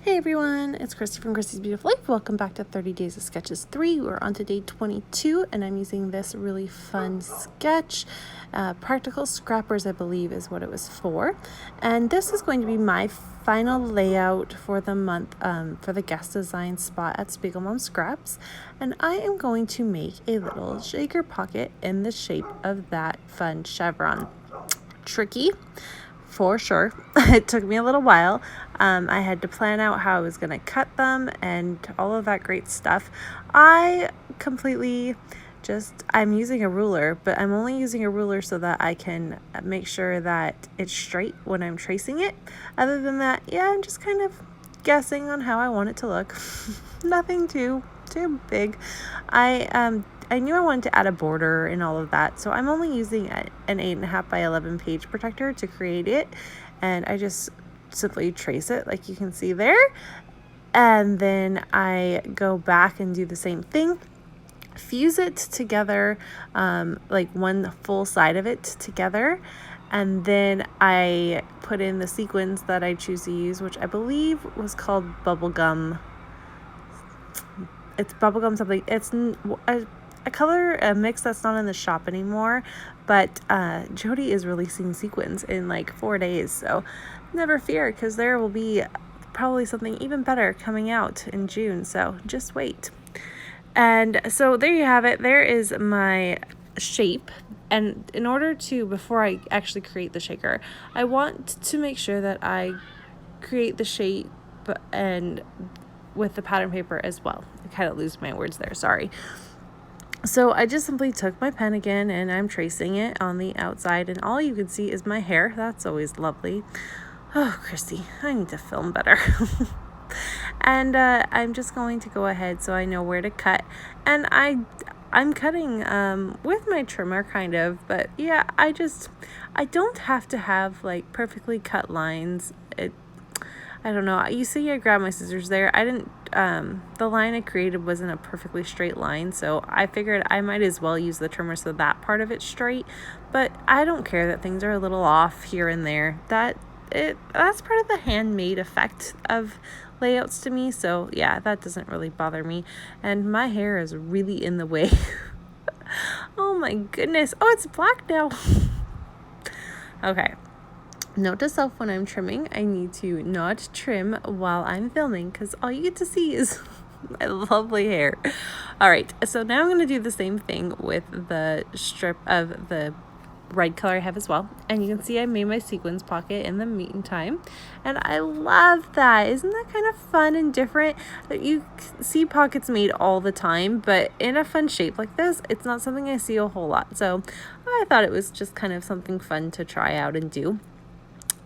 Hey everyone, it's Christy from Christy's Beautiful Life. Welcome back to 30 Days of Sketches 3. We're on to day 22 and I'm using this really fun sketch. Practical Scrappers, I believe, is what it was for. And this is going to be my final layout for the month for the guest design spot at Spiegelmom Scraps. And I am going to make a little shaker pocket in the shape of that fun chevron. Tricky, for sure. It took me a little while. I had to plan out how I was going to cut them and all of that great stuff. I'm using a ruler, but I'm only using a ruler so that I can make sure that it's straight when I'm tracing it. Other than that, yeah, I'm just kind of guessing on how I want it to look. Nothing too big. I knew I wanted to add a border and all of that, so I'm only using an 8.5 by 11 page protector to create it, and I just simply trace it like you can see there, and then I go back and do the same thing, fuse it together, like one full side of it together, and then I put in the sequins that I choose to use, which I believe was called bubblegum. It's bubblegum something. It's a color mix that's not in the shop anymore, but Jody is releasing sequins in like 4 days, so never fear, because there will be probably something even better coming out in June, so just wait. And so there you have it. There is my shape. And in order to, before I actually create the shaker, I want to make sure that I create the shape and with the pattern paper as well. I kind of lose my words there, sorry. So I just simply took my pen again and I'm tracing it on the outside, and all you can see is my hair. That's always lovely. Oh, Christy, I need to film better. And I'm just going to go ahead so I know where to cut. And I'm cutting with my trimmer kind of, but yeah, I don't have to have like perfectly cut lines. I don't know. You see, I grabbed my scissors there. I didn't, the line I created wasn't a perfectly straight line, so I figured I might as well use the trimmer so that part of it's straight, but I don't care that things are a little off here and there. That's part of the handmade effect of layouts to me, so yeah, that doesn't really bother me. And my hair is really in the way. Oh my goodness. Oh, it's black now. Okay. Note to self, when I'm trimming, I need to not trim while I'm filming, because all you get to see is my lovely hair. All right, so now I'm going to do the same thing with the strip of the red color I have as well. And you can see I made my sequins pocket in the meantime, and I love that. Isn't that kind of fun and different? You see pockets made all the time, but in a fun shape like this, it's not something I see a whole lot. So I thought it was just kind of something fun to try out and do.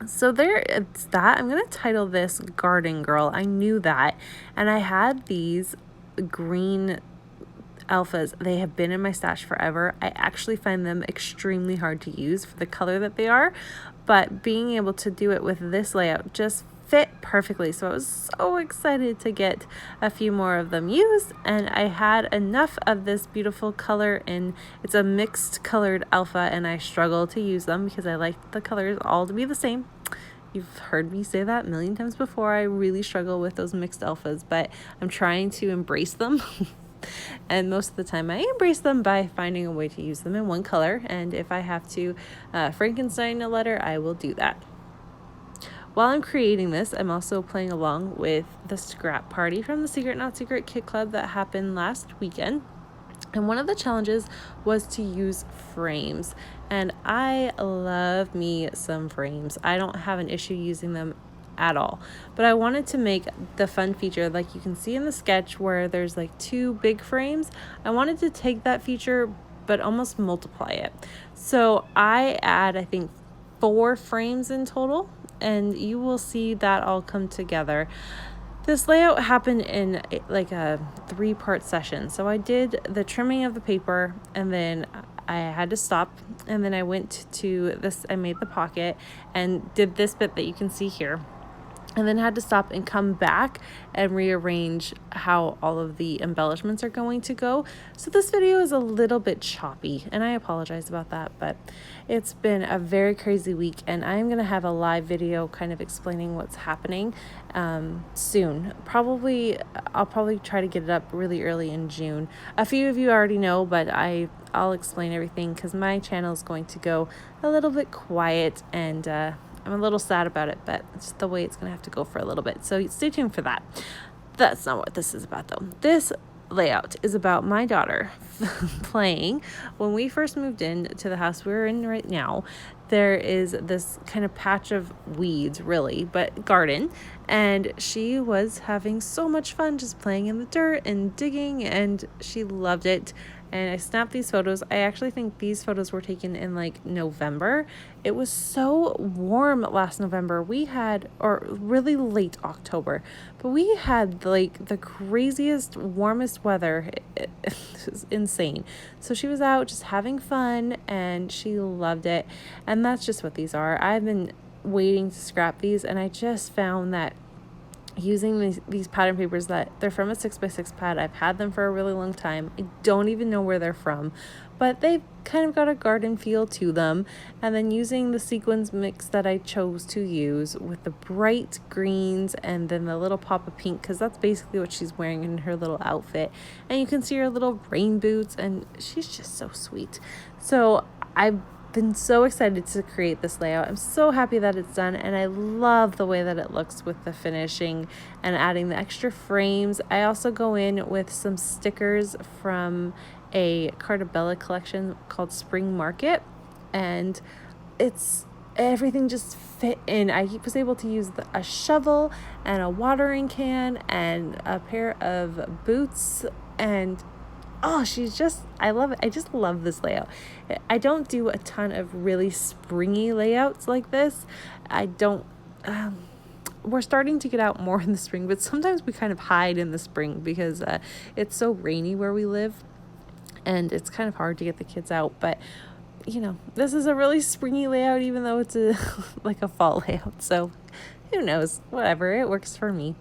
So there, it's that. I'm going to title this Garden Girl. I knew that. And I had these green alphas. They have been in my stash forever. I actually find them extremely hard to use for the color that they are. But being able to do it with this layout just fit perfectly. So I was so excited to get a few more of them used, and I had enough of this beautiful color, and it's a mixed colored alpha, and I struggle to use them because I like the colors all to be the same. You've heard me say that a million times before. I really struggle with those mixed alphas, but I'm trying to embrace them. And most of the time I embrace them by finding a way to use them in one color, and if I have to Frankenstein a letter, I will do that. While I'm creating this, I'm also playing along with the scrap party from the Secret Not Secret Kit Club that happened last weekend. And one of the challenges was to use frames. And I love me some frames. I don't have an issue using them at all. But I wanted to make the fun feature, like you can see in the sketch where there's like 2 big frames. I wanted to take that feature but almost multiply it. So I add, I think, 4 frames in total, and you will see that all come together. This layout happened in like a 3-part session. So I did the trimming of the paper, and then I had to stop, and then I went to this, I made the pocket and did this bit that you can see here. and then had to stop and come back and rearrange how all of the embellishments are going to go. So this video is a little bit choppy, and I apologize about that, but it's been a very crazy week, and I'm going to have a live video kind of explaining what's happening soon. I'll probably try to get it up really early in June. A few of you already know, but I'll explain everything because my channel is going to go a little bit quiet, and I'm a little sad about it, but it's the way it's going to have to go for a little bit. So stay tuned for that. That's not what this is about, though. This layout is about my daughter playing. When we first moved in to the house we're in right now, there is this kind of patch of weeds, really, but garden, and she was having so much fun just playing in the dirt and digging, and she loved it. And I snapped these photos. I actually think these photos were taken in like November. It was so warm last November. Or really late October, but we had like the craziest, warmest weather. It was insane. So she was out just having fun, and she loved it. And that's just what these are. I've been waiting to scrap these, and I just found that using these pattern papers, that they're from a 6x6 pad. I've had them for a really long time. I don't even know where they're from, but they've kind of got a garden feel to them. And then using the sequins mix that I chose to use with the bright greens and then the little pop of pink, because that's basically what she's wearing in her little outfit. And you can see her little rain boots, and she's just so sweet. So I've been so excited to create this layout. I'm so happy that it's done, and I love the way that it looks with the finishing and adding the extra frames. I also go in with some stickers from a Carta Bella collection called Spring Market, and everything just fit in. I was able to use a shovel and a watering can and a pair of boots, and I love it. I just love this layout. I don't do a ton of really springy layouts like this. We're starting to get out more in the spring, but sometimes we kind of hide in the spring because it's so rainy where we live, and it's kind of hard to get the kids out. But this is a really springy layout, even though it's like a fall layout. So who knows? Whatever, it works for me.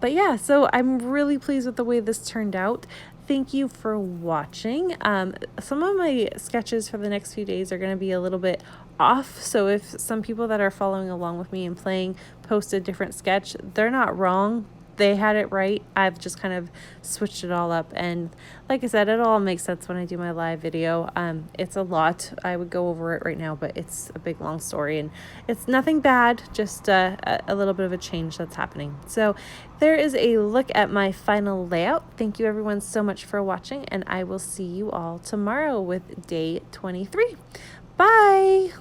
But yeah, so I'm really pleased with the way this turned out. Thank you for watching. Some of my sketches for the next few days are going to be a little bit off. So if some people that are following along with me and playing post a different sketch, they're not wrong. They had it right. I've just kind of switched it all up. And like I said, it all makes sense when I do my live video. It's a lot. I would go over it right now, but it's a big, long story. And it's nothing bad, just a little bit of a change that's happening. So there is a look at my final layout. Thank you everyone so much for watching. And I will see you all tomorrow with day 23. Bye.